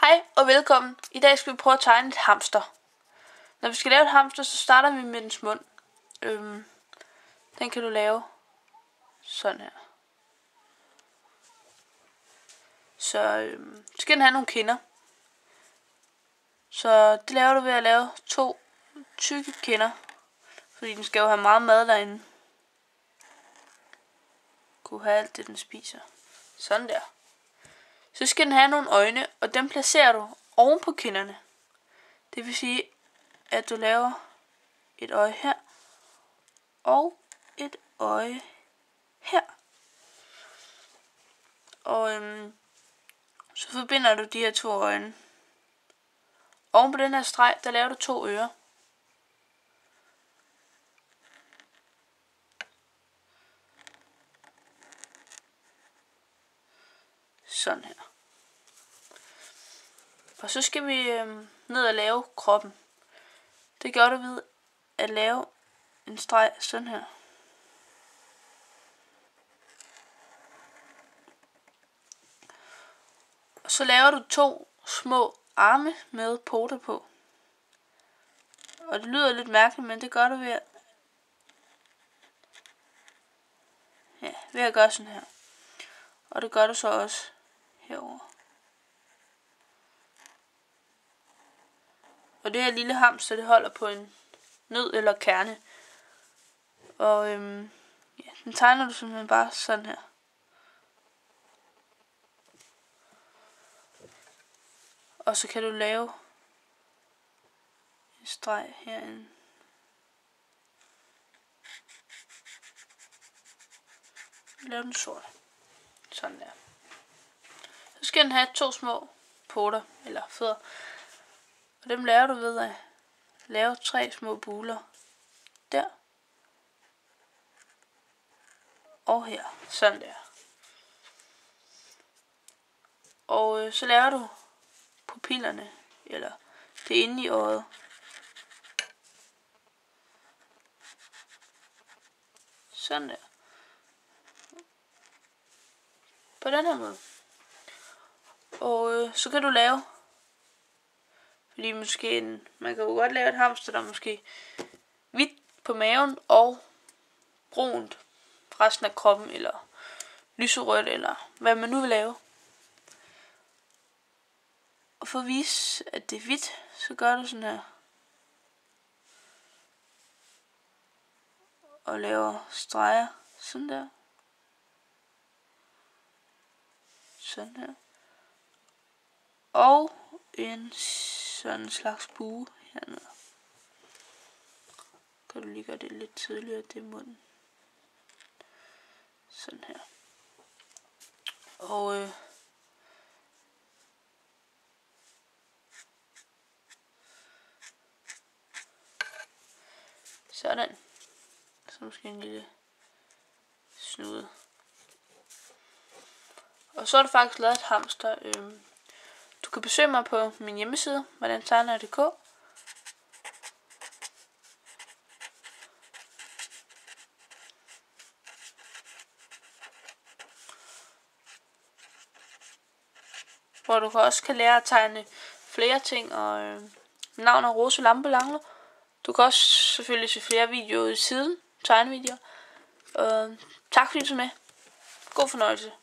Hej og velkommen. I dag skal vi prøve at tegne et hamster. Når vi skal lave et hamster, så starter vi med dens mund. Den kan du lave sådan her. Så skal den have nogle kinder. Så det laver du ved at lave 2 tykke kinder. Fordi den skal jo have meget mad derinde. Kunne have alt det den spiser. Sådan der. Så skal den have nogle øjne, og dem placerer du oven på kinderne. Det vil sige, at du laver et øje her, og et øje her. Og så forbinder du de her 2 øjne. Oven på den her streg, der laver du 2 ører. Sådan her. Og så skal vi ned og lave kroppen. Det gør du ved at lave en streg sådan her. Og så laver du 2 små arme med poter på. Og det lyder lidt mærkeligt, men det gør du ved at gøre sådan her. Og det gør du så også herover. Og det her lille hamster, det holder på en nød eller kerne. Og den tegner du simpelthen bare sådan her. Og så kan du lave en streg herinde. Lav den sort. Sådan der. Så skal den have 2 små poter eller fødder. Og dem laver du ved at lave 3 små buler. Der. Og her. Sådan der. Og så laver du pupillerne. Eller det inde i øjet. Sådan der. På den her måde. Og så kan du lave, fordi måske man kan jo godt lave et hamster, der måske hvidt på maven og brunt resten af kroppen, eller lyserødt, eller hvad man nu vil lave. Og for at vise, at det er hvidt, så gør du sådan her. Og laver streger sådan der. Sådan her. Og en sådan slags bue hernede. Kan du lige gøre det lidt tydeligere, det er munden. Sådan her. Og sådan. Så måske en lille snude. Og så er det faktisk lavet et hamster. Du kan besøge mig på min hjemmeside, www.whodantegner.dk. Hvor du også kan lære at tegne flere ting, og navn er Rose Lampe. Du kan også selvfølgelig se flere videoer i siden, tegnevideoer. Tak fordi du så med. God fornøjelse.